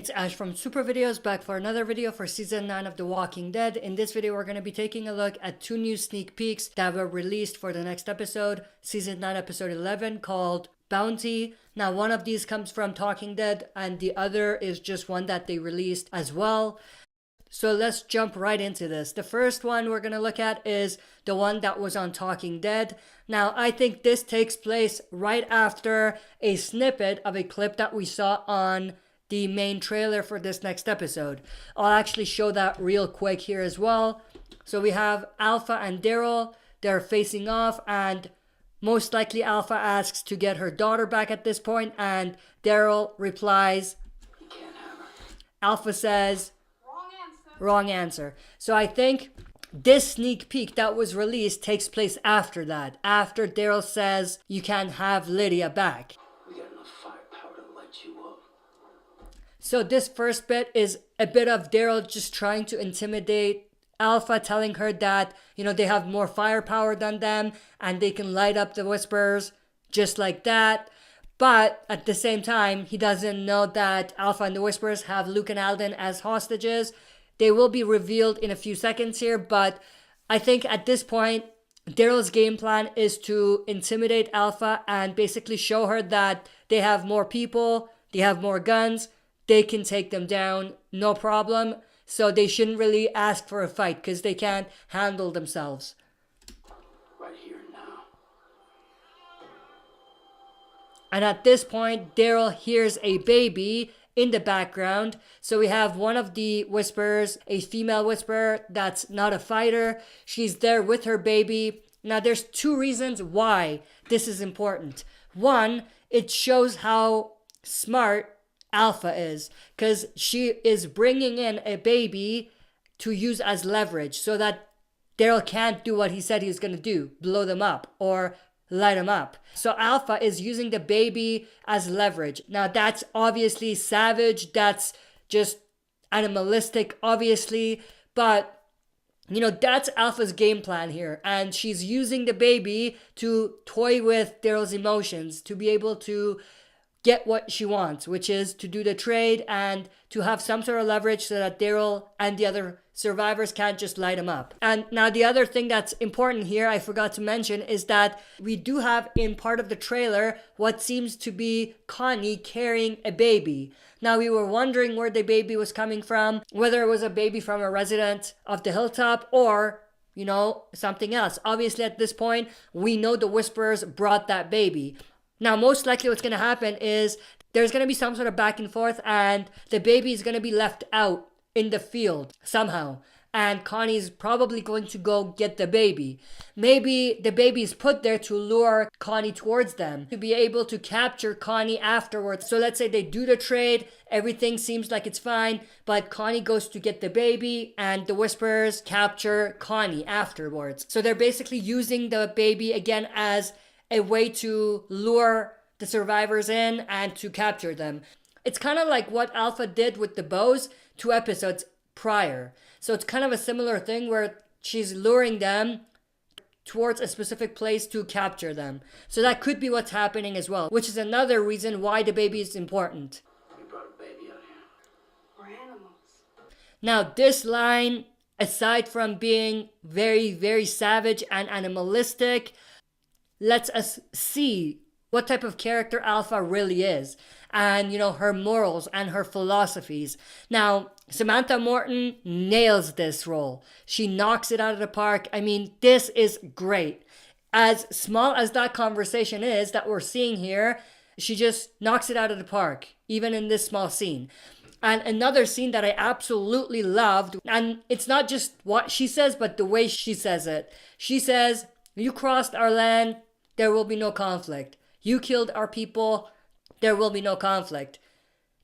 It's Ash from Super Videos, back for another video for Season 9 of The Walking Dead. In this video, we're going to be taking a look at two new sneak peeks that were released for the next episode, Season 9, Episode 11, called Bounty. Now, one of these comes from Talking Dead, and the other is just one that they released as well. So let's jump right into this. The first one we're going to look at is the one that was on Talking Dead. Now, I think this takes place right after a snippet of a clip that we saw on the main trailer for this next episode. I'll actually show that real quick here as well. So we have Alpha and Daryl. They're facing off, and most likely Alpha asks to get her daughter back at this point, and Daryl replies, "You can't have her." Alpha says, "Wrong answer." So I think this sneak peek that was released takes place after that. After Daryl says, "You can't have Lydia back." We got enough firepower to light you up. So this first bit is a bit of Daryl just trying to intimidate Alpha, telling her that, they have more firepower than them and they can light up the Whisperers just like that. But at the same time, he doesn't know that Alpha and the Whisperers have Luke and Alden as hostages. They will be revealed in a few seconds here, but I think at this point, Daryl's game plan is to intimidate Alpha and basically show her that they have more people, they have more guns, they can take them down, no problem. So they shouldn't really ask for a fight because they can't handle themselves. Right here now. And at this point, Daryl hears a baby in the background. So we have one of the Whisperers, a female Whisperer that's not a fighter. She's there with her baby. Now there's two reasons why this is important. One, it shows how smart Alpha is, because she is bringing in a baby to use as leverage so that Daryl can't do what he said he was going to do, blow them up or light them up. So Alpha is using the baby as leverage. Now that's obviously savage, that's just animalistic obviously, but that's Alpha's game plan here, and she's using the baby to toy with Daryl's emotions, to be able to get what she wants, which is to do the trade and to have some sort of leverage so that Daryl and the other survivors can't just light him up. And now the other thing that's important here, I forgot to mention, is that we do have in part of the trailer what seems to be Connie carrying a baby. Now we were wondering where the baby was coming from, whether it was a baby from a resident of the hilltop or something else. Obviously at this point, we know the Whisperers brought that baby. Now, most likely what's going to happen is there's going to be some sort of back and forth and the baby is going to be left out in the field somehow. And Connie's probably going to go get the baby. Maybe the baby is put there to lure Connie towards them, to be able to capture Connie afterwards. So let's say they do the trade, everything seems like it's fine, but Connie goes to get the baby and the Whisperers capture Connie afterwards. So they're basically using the baby again as a way to lure the survivors in and to capture them. It's kind of like what Alpha did with the bows 2 episodes prior. So it's kind of a similar thing where she's luring them towards a specific place to capture them. So that could be what's happening as well, which is another reason why the baby is important. We brought a baby out here. We're animals. Now this line, aside from being very, very savage and animalistic, lets us see what type of character Alpha really is and, her morals and her philosophies. Now, Samantha Morton nails this role. She knocks it out of the park. I mean, this is great. As small as that conversation is that we're seeing here, she just knocks it out of the park, even in this small scene. And another scene that I absolutely loved, and it's not just what she says, but the way she says it. She says, "You crossed our land, there will be no conflict. You killed our people, there will be no conflict.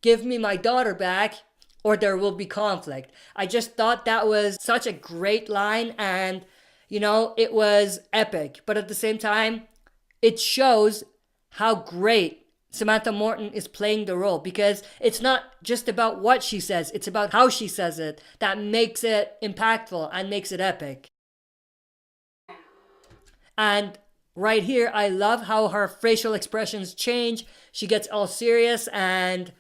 Give me my daughter back, or there will be conflict." I just thought that was such a great line, and, it was epic. But at the same time, it shows how great Samantha Morton is playing the role, because it's not just about what she says, it's about how she says it that makes it impactful and makes it epic. And right here, I love how her facial expressions change. She gets all serious and,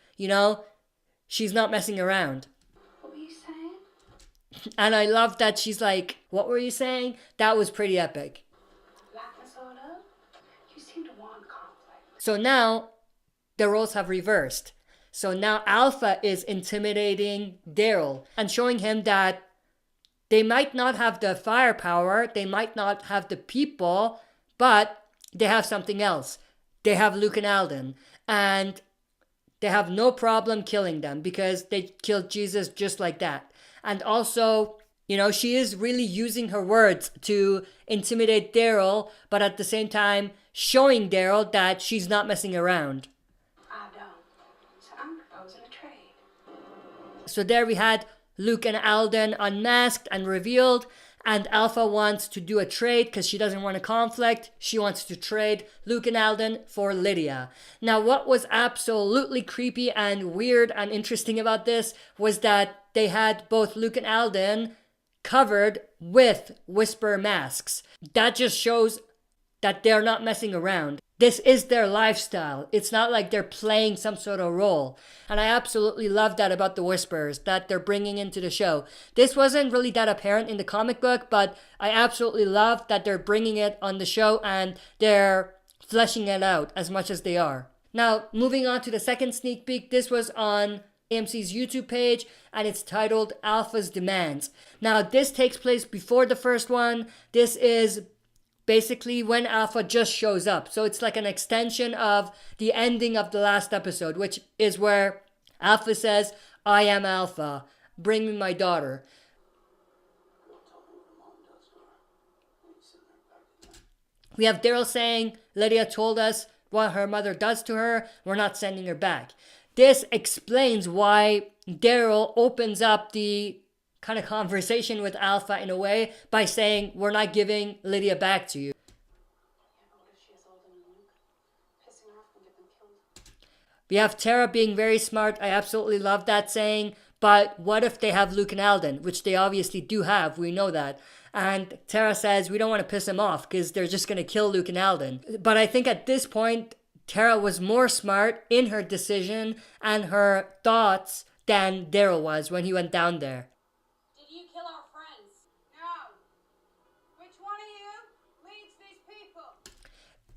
she's not messing around. What were you saying? And I love that she's like, what were you saying? That was pretty epic. Laughing sort of? You seem to want conflict. So now the roles have reversed. So now Alpha is intimidating Daryl and showing him that they might not have the firepower, they might not have the people, but they have something else. They have Luke and Alden, and they have no problem killing them because they killed Jesus just like that. And also, you know, she is really using her words to intimidate Daryl, but at the same time showing Daryl that she's not messing around. I don't. So I'm proposing a trade. So there we had Luke and Alden unmasked and revealed, and Alpha wants to do a trade because she doesn't want a conflict. She wants to trade Luke and Alden for Lydia. Now, what was absolutely creepy and weird and interesting about this was that they had both Luke and Alden covered with Whisper masks. That just shows that they're not messing around. This is their lifestyle. It's not like they're playing some sort of role. And I absolutely love that about the Whispers that they're bringing into the show. This wasn't really that apparent in the comic book, but I absolutely love that they're bringing it on the show and they're fleshing it out as much as they are. Now, moving on to the second sneak peek. This was on AMC's YouTube page and it's titled Alpha's Demands. Now, this takes place before the first one. This is basically when Alpha just shows up. So it's like an extension of the ending of the last episode, which is where Alpha says, I am Alpha, bring me my daughter. We have Daryl saying, Lydia told us what her mother does to her, we're not sending her back. This explains why Daryl opens up the kind of conversation with Alpha in a way by saying, we're not giving Lydia back to you. Yeah, but what if she has Alden and Luke? Pissing her off and get them killed. We have Tara being very smart. I absolutely love that saying. But what if they have Luke and Alden, which they obviously do have. We know that. And Tara says, we don't want to piss them off because they're just going to kill Luke and Alden. But I think at this point, Tara was more smart in her decision and her thoughts than Daryl was when he went down there. Did you kill our friends? No. Which one of you leads these people?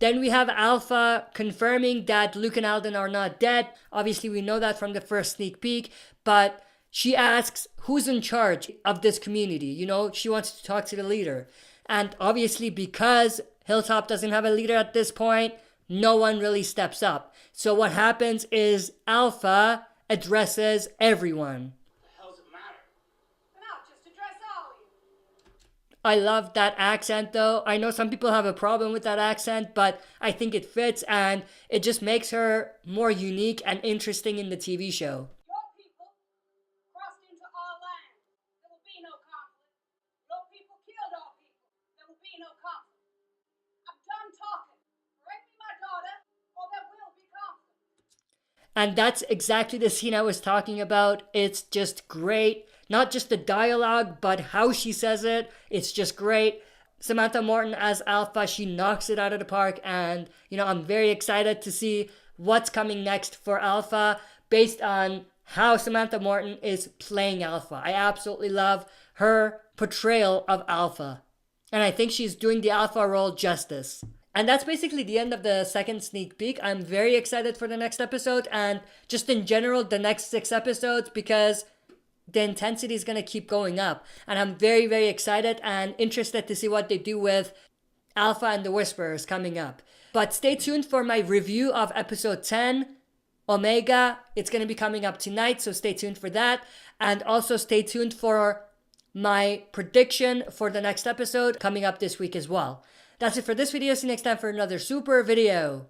Then we have Alpha confirming that Luke and Alden are not dead. Obviously, we know that from the first sneak peek, but she asks who's in charge of this community. You know, she wants to talk to the leader. And obviously, because Hilltop doesn't have a leader at this point, no one really steps up. So what happens is Alpha addresses everyone. No, just address all of you. I love that accent though. I know some people have a problem with that accent, but I think it fits and it just makes her more unique and interesting in the TV show. Your people crossed into our land. There will be no conflict. Your people killed our people. There will be no conflict. I'm done talking. Bring me my daughter, or there will be conflict. And that's exactly the scene I was talking about. It's just great. Not just the dialogue, but how she says it. It's just great. Samantha Morton as Alpha, she knocks it out of the park. And, you know, I'm very excited to see what's coming next for Alpha based on how Samantha Morton is playing Alpha. I absolutely love her portrayal of Alpha. And I think she's doing the Alpha role justice. And that's basically the end of the second sneak peek. I'm very excited for the next episode and just in general the next 6 episodes because the intensity is going to keep going up. And I'm very, very excited and interested to see what they do with Alpha and the Whisperers coming up. But stay tuned for my review of episode 10, Omega. It's going to be coming up tonight, so stay tuned for that. And also stay tuned for my prediction for the next episode coming up this week as well. That's it for this video. See you next time for another super video.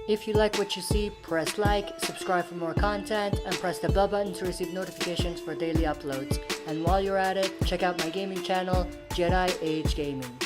If you like what you see, press like, subscribe for more content, and press the bell button to receive notifications for daily uploads. And while you're at it, check out my gaming channel, Jedi Age Gaming.